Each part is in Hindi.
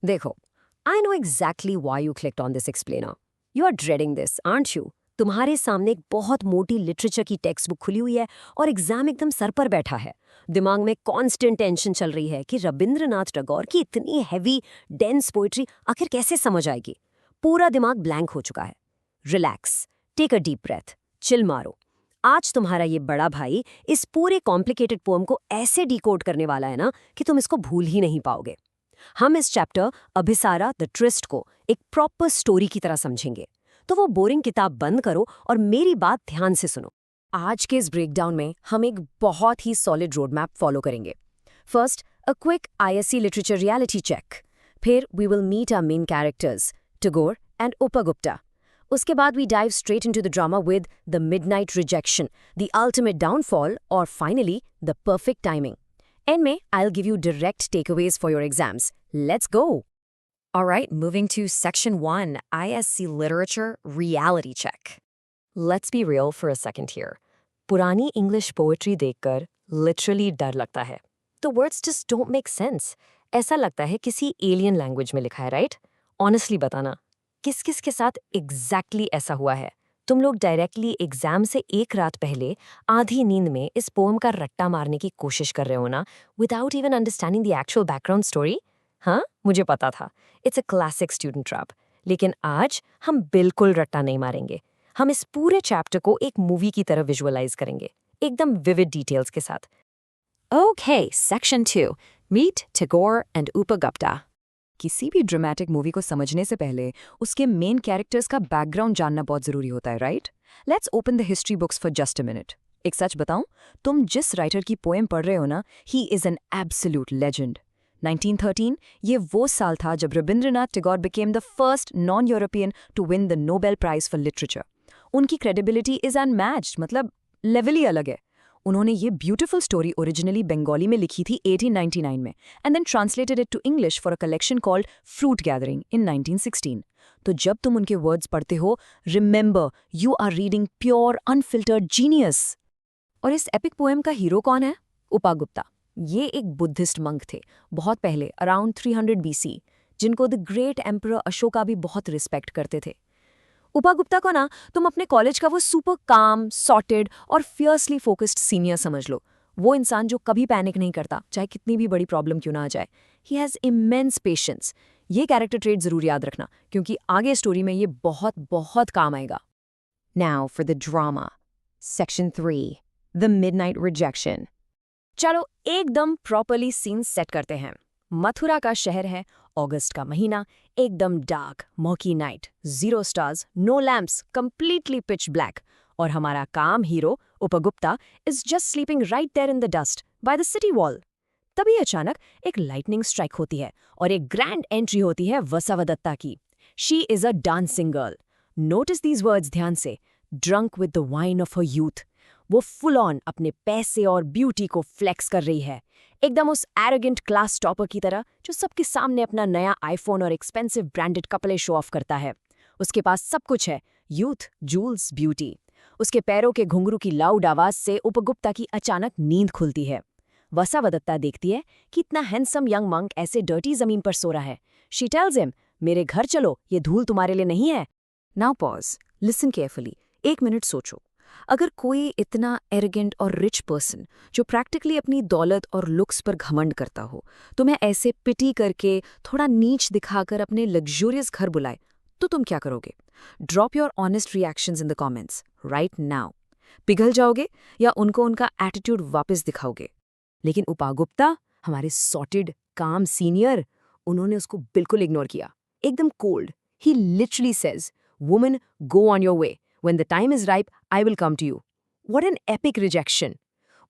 देखो, I know exactly why you clicked on this explainer. You are dreading this, aren't you? तुम्हारे सामने एक बहुत मोटी लिटरेचर की टेक्स्ट बुक खुली हुई है और एग्जाम एकदम सर पर बैठा है। दिमाग में कांस्टेंट टेंशन चल रही है कि रविंद्रनाथ टैगोर की इतनी हैवी डेंस पोइट्री आखिर कैसे समझ आएगी। पूरा दिमाग ब्लैंक हो चुका है। Relax, take a deep breath, chill मारो। आज तुम्हारा ये बड़ा भाई इस पूरे कॉम्प्लिकेटेड पोएम को ऐसे डिकोड करने वाला है ना कि तुम इसको भूल ही नहीं पाओगे। हम इस चैप्टर अभिसारा द ट्रिस्ट को एक प्रॉपर स्टोरी की तरह समझेंगे। तो वो बोरिंग किताब बंद करो और मेरी बात ध्यान से सुनो। आज के इस ब्रेकडाउन में हम एक बहुत ही सॉलिड रोड मैप फॉलो करेंगे। First, a quick ISC literature reality check. फिर we will meet our main characters Tagore and Upagupta. उसके बाद we dive straight into the drama with the midnight rejection, the ultimate downfall और finally the perfect timing. End में, I'll give you direct takeaways for your exams. Let's go! Alright, moving to Section 1, ISC Literature Reality Check. Let's be real for a second here. पुरानी English poetry देखकर literally डर लगता है। The words just don't make sense. ऐसा लगता है किसी alien language में लिखा है, right? Honestly बताना, किस-किस के साथ exactly ऐसा हुआ है? तुम लोग डायरेक्टली एग्जाम से एक रात पहले आधी नींद में इस पोएम का रट्टा मारने की कोशिश कर रहे हो ना, without even understanding the actual background story. हाँ, मुझे पता था, it's a classic student trap. लेकिन आज हम बिल्कुल रट्टा नहीं मारेंगे। हम इस पूरे चैप्टर को एक मूवी की तरह विजुअलाइज करेंगे, एकदम विविड डिटेल्स के साथ। Okay, section 2, meet Tagore and Upagupta. किसी भी ड्रामेटिक मूवी को समझने से पहले उसके मेन कैरेक्टर्स का बैकग्राउंड जानना बहुत जरूरी होता है, right? Let's open the history books for just a minute. एक सच बताऊं, तुम जिस राइटर की पोएम पढ़ रहे हो ना, he is an absolute legend. 1913 ये वो साल था जब Rabindranath Tagore became the first non European to win the Nobel prize for literature. उनकी क्रेडिबिलिटी इज अनमैच्ड, मतलब लेवल ही अलग है। उन्होंने ये ब्यूटीफुल स्टोरी ओरिजिनली बंगाली में लिखी थी 1899 में and then translated it to English for a collection called fruit gathering in 1916। तो जब तुम उनके वर्ड्स पढ़ते हो, remember you are reading pure unfiltered genius. और इस एपिक पोएम का हीरो कौन है? उपगुप्ता। ये एक बुद्धिस्ट मंक थे, बहुत पहले, अराउंड 300 BC, जिनको द ग्रेट एम्परर अशोका भी बहुत रिस्पेक्ट करते थे। उपगुप्ता को ना तुम अपने कॉलेज का वो सुपर काम, सॉर्टेड और फियर्सली फोकस्ड सीनियर समझ लो। वो इंसान जो कभी पैनिक नहीं करता, चाहे कितनी भी बड़ी प्रॉब्लम क्यों ना आ जाए। He has immense patience. ये कैरेक्टर ट्रेट जरूर याद रखना, क्योंकि आगे स्टोरी में ये बहुत बहुत काम आएगा। Now for the drama, section 3, the midnight rejection. चलो एकदम प्रॉपरली सीन सेट करते हैं। मथुरा का शहर है, अगस्त का महीना, एकदम dark murky night, 0 stars, no lamps, completely pitch black. और हमारा काम hero Upagupta is just sleeping right there in the dust by the city wall. तभी अचानक एक लाइटनिंग स्ट्राइक होती है और एक ग्रैंड एंट्री होती है वसावदत्ता की। She is a dancing girl. Notice these words ध्यान से, drunk with the wine of her youth. वो फुल ऑन अपने पैसे और ब्यूटी को फ्लेक्स कर रही है, एकदम उस एरोगेंट क्लास टॉपर की तरह जो सबके सामने अपना नया आईफोन और एक्सपेंसिव ब्रांडेड कपड़े शो ऑफ करता है। उसके पास सब कुछ है, यूथ, जूल्स, ब्यूटी। उसके पैरों के घुंघरू की लाउड आवाज से उपगुप्ता की अचानक नींद खुलती है। वसावदत्ता देखती है कि इतना हैंडसम यंग मंक ऐसे डर्टी जमीन पर सो रहा है। शी टेल्स हिम, मेरे घर चलो, ये धूल तुम्हारे लिए नहीं है। Now pause, listen carefully, 1 minute सोचो। अगर कोई इतना एरोगेंट और रिच पर्सन जो प्रैक्टिकली अपनी दौलत और लुक्स पर घमंड करता हो, तुम्हें ऐसे पिटी करके, थोड़ा नीच दिखाकर अपने लग्जूरियस घर बुलाए, तो तुम क्या करोगे? Drop your honest reactions in the comments right now. पिघल जाओगे या उनको उनका एटीट्यूड वापस दिखाओगे? लेकिन उपगुप्ता, हमारे सॉर्टेड काम सीनियर, उन्होंने उसको बिल्कुल इग्नोर किया, एकदम cold. He literally says, woman go on your way, when the time is ripe, I will come to you. What an epic rejection!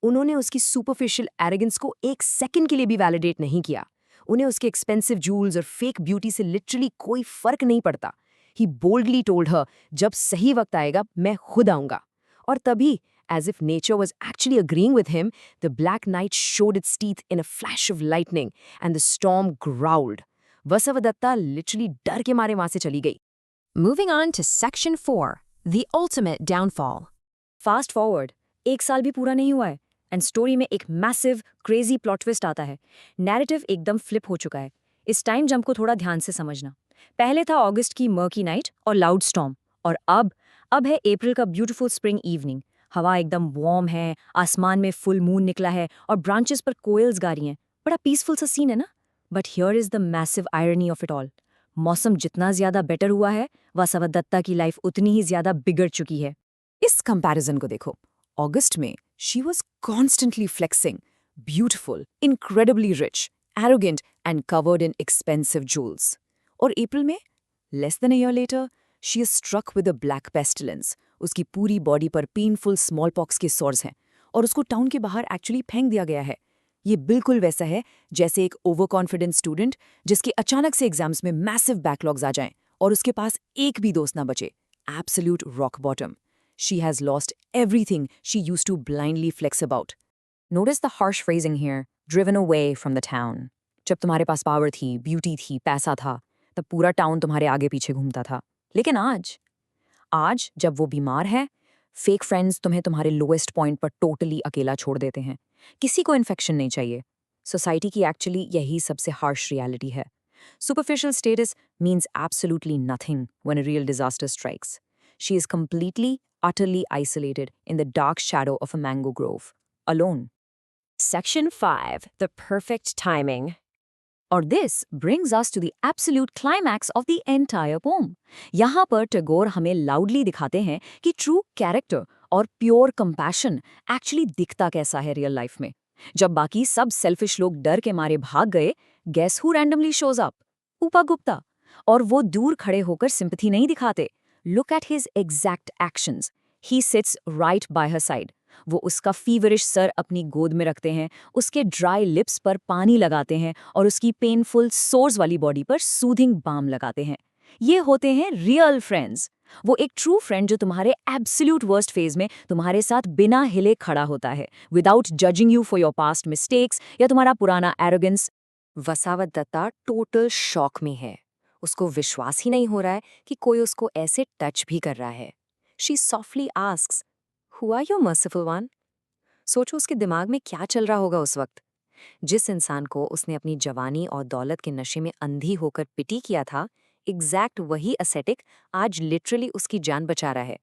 उन्होंने उसकी superficial arrogance को एक सेकंड के लिए भी वैलिडेट नहीं किया। उन्हें उसके एक्सपेंसिव जूल्स और फेक ब्यूटी से लिटरली कोई फर्क नहीं पड़ता। He boldly told her, जब सही वक्त आएगा मैं खुद आऊंगा। और तभी, as if nature was actually agreeing with him, the black night showed its teeth in a flash of lightning and the storm growled. Vasavadatta literally डर के मारे वहां से चली गई। Moving on to Section 4, The Ultimate Downfall. Fast forward, 1 साल भी पूरा नहीं हुआ है एंड स्टोरी में एक मैसिव क्रेजी प्लॉट ट्विस्ट आता है। नैरेटिव एकदम फ्लिप हो चुका है। इस टाइम जंप को थोड़ा ध्यान से समझना। पहले था अगस्त की मर्की नाइट और लाउड स्टॉर्म, और अब है अप्रैल का ब्यूटीफुल स्प्रिंग इवनिंग। हवा एकदम वार्म है, आसमान में फुल मून निकला है और ब्रांचेस पर कोयल्स गा रही हैं। बड़ा पीसफुल सा सीन है ना। But here is the massive irony of it all. मौसम जितना ज्यादा बेटर हुआ है, वासव दत्ता की लाइफ उतनी ही ज्यादा बिगड़ चुकी है। इस कंपैरिजन को देखो। अगस्त में she was constantly flexing, beautiful, incredibly rich, arrogant and covered in expensive jewels. और अप्रैल में, less than a year later, she is struck with a black pestilence. उसकी पूरी बॉडी पर पेनफुल स्मॉल पॉक्स के सोर्स हैं और उसको टाउन के बाहर एक्चुअली फेंक दिया गया है। ये बिल्कुल वैसा है जैसे एक ओवर कॉन्फिडेंट स्टूडेंट जिसके अचानक से एग्जाम्स में मैसिव बैकलॉग्स आ जाएं और उसके पास एक भी दोस्त ना बचे। Absolute rock bottom. She has lost everything she used to blindly flex about. Notice the harsh phrasing here, driven away from the town. जब तुम्हारे पास पावर थी, ब्यूटी थी, पैसा था, तब पूरा टाउन तुम्हारे आगे पीछे घूमता था। लेकिन आज जब वो बीमार है, फेक फ्रेंड्स तुम्हें तुम्हारे लोएस्ट पॉइंट पर टोटली अकेला छोड़ देते हैं। किसी को इन्फेक्शन नहीं चाहिए। सोसाइटी की एक्चुअली यही सबसे हार्श रियलिटी है। Superficial status means absolutely nothing when a real disaster strikes. She is completely, utterly isolated in the dark shadow of a mango grove, alone. Section 5. The perfect timing. Or this brings us to the absolute climax of the entire poem. यहाँ पर टैगोर हमें loudly दिखाते हैं कि true character और pure compassion actually दिखता कैसा है real life में। जब बाकी सब selfish लोग डर के मारे भाग गए, guess who randomly shows up? उपा गुप्ता। और वो दूर खड़े होकर sympathy नहीं दिखाते। Look at his exact actions. He sits right by her side. वो उसका फीवरिश सर अपनी गोद में रखते हैं, उसके ड्राई लिप्स पर पानी लगाते हैं और उसकी पेनफुल सोर्स वाली बॉडी पर सूदिंग बाम लगाते हैं। ये होते हैं रियल फ्रेंड्स। वो एक ट्रू फ्रेंड जो तुम्हारे एब्सोल्यूट वर्स्ट फेज में तुम्हारे साथ बिना हिले खड़ा होता है, without judging you for your past mistakes या तुम्हारा पुराना एरोगेंस। वसावत दत्ता टोटल शॉक में है। उसको विश्वास ही नहीं हो रहा है कि कोई उसको ऐसे टच भी कर रहा है। She softly asks, "Who are you, merciful one?" सोचो उसके दिमाग में क्या चल रहा होगा उस वक्त। जिस इंसान को उसने अपनी जवानी और दौलत के नशे में अंधी होकर पिटी किया था, एग्जैक्ट वही असेटिक आज लिटरली उसकी जान बचा रहा है।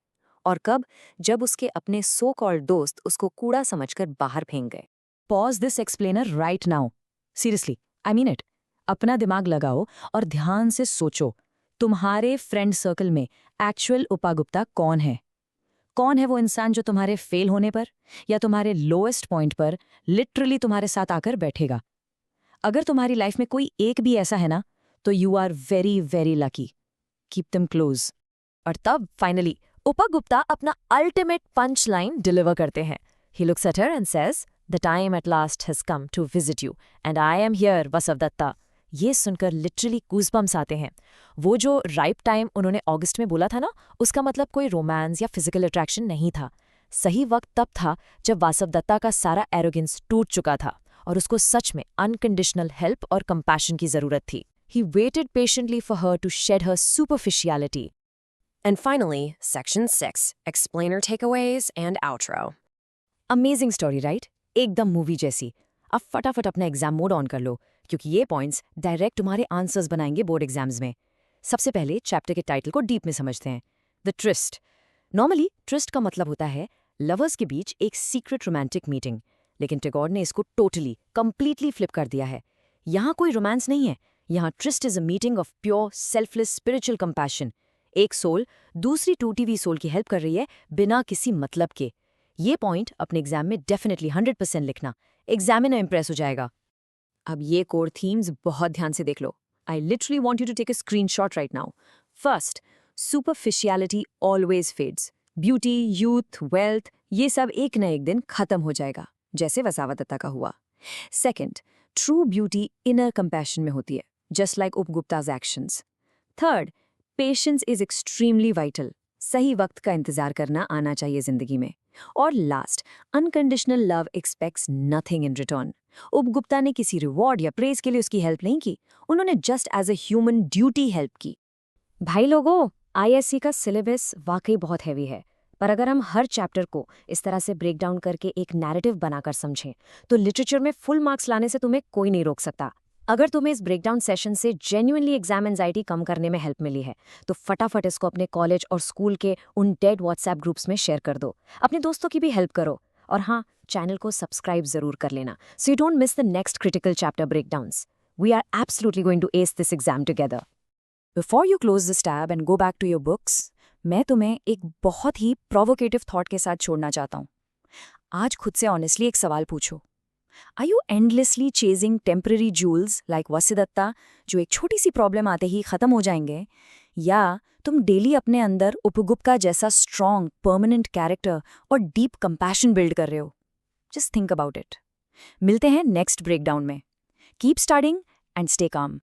और कब? जब उसके अपने सो कॉल्ड दोस्त उसको कूड़ा समझकर बाहर फेंक गए। Pause this explainer right now. Seriously, I mean it. अपना दिमाग लगाओ और ध्यान से सोचो, तुम्हारे फ्रेंड सर्कल में एक्चुअल उपा गुप्ता कौन है? कौन है वो इंसान जो तुम्हारे फेल होने पर या तुम्हारे लोएस्ट पॉइंट पर लिटरली तुम्हारे साथ आकर बैठेगा? अगर तुम्हारी लाइफ में कोई एक भी ऐसा है ना, तो you are very very lucky. Keep them close. और तब फाइनली उपा गुप्ता अपना अल्टीमेट पंच लाइन डिलीवर करते हैं। He looks at her and says, "the time at last has come to visit you and I am here, Vasavadatta." ये सुनकर लिटरली गूज़बम्स आते हैं। वो जो राइप टाइम उन्होंने अगस्त में बोला था ना, उसका मतलब कोई रोमांस या फिजिकल अट्रैक्शन नहीं था। सही वक्त तब था जब वासव दत्ता का सारा एरोगेंस टूट चुका था और उसको सच में अनकंडीशनल हेल्प और कंपैशन की जरूरत थी। He waited patiently for her to shed her superficiality. And finally, Section 6. Explainer takeaways and outro. Amazing story right? एकदम मूवी जैसी। अब फटाफट अपना एग्जाम मोड ऑन कर लो, क्योंकि ये पॉइंट्स डायरेक्ट तुम्हारे आंसर्स बनाएंगे बोर्ड एग्जाम्स में। सबसे पहले चैप्टर के टाइटल को डीप में समझते हैं। The tourist. नॉर्मली ट्रिस्ट का मतलब होता है लवर्स के बीच एक सीक्रेट रोमांटिक मीटिंग, लेकिन टैगोर ने इसको टोटली कंप्लीटली फ्लिप कर दिया है। यहाँ कोई रोमांस नहीं है। यहाँ tryst is a meeting of pure selfless spiritual compassion. एक सोल दूसरी टूटी हुई सोल की हेल्प कर रही है बिना किसी मतलब के। ये पॉइंट अपने एग्जाम में डेफिनेटली 100% लिखना। एग्जामिनर इंप्रेस हो जाएगा। अब ये कोर थीम्स बहुत ध्यान से देख लो। I literally want you to take a screenshot right now. First, superficiality always fades. Beauty, youth, wealth, ये सब एक न एक दिन खत्म हो जाएगा, जैसे वसावत दत्ता का हुआ। Second, true beauty inner compassion में होती है, just like Upagupta's actions. Third, patience is extremely vital. सही वक्त का इंतजार करना आना चाहिए जिंदगी में। और last, unconditional love expects nothing in return. Upagupta ने किसी रिवॉर्ड या प्रेज के लिए उसकी हेल्प नहीं की, उन्होंने just as a human duty help की। भाई लोगों, आईएससी का सिलेबस वाकई बहुत हैवी है, पर अगर हम हर चैप्टर को इस तरह से ब्रेक डाउन करके एक नैरेटिव बनाकर समझें, तो लिटरेचर में फुल मार्क्स लाने से तुम्हें कोई नहीं रोक सकता। अगर तुम्हें इस ब्रेकडाउन सेशन से जेन्युइनली एग्जाम एंजाइटी कम करने में हेल्प मिली है तो फटाफट इसको अपने कॉलेज और स्कूल के उन डेड व्हाट्सएप ग्रुप्स में शेयर कर दो। अपने दोस्तों की भी हेल्प करो। और हाँ, चैनल को सब्सक्राइब जरूर कर लेना so you don't miss the next critical chapter breakdowns. We are absolutely going to ace this exam together. Before you close this tab and go back to your books, मैं तुम्हें एक बहुत ही प्रोवोकेटिव थॉट के साथ छोड़ना चाहता हूँ। आज खुद से ऑनेस्टली एक सवाल पूछो। Are you endlessly chasing temporary jewels like वसीदत्ता जो एक छोटी सी प्रॉब्लम आते ही खत्म हो जाएंगे, या तुम डेली अपने अंदर उपगुप्ता जैसा स्ट्रॉन्ग परमानेंट कैरेक्टर और डीप कंपैशन बिल्ड कर रहे हो? Just think about it. मिलते हैं नेक्स्ट ब्रेकडाउन में। Keep studying and stay calm.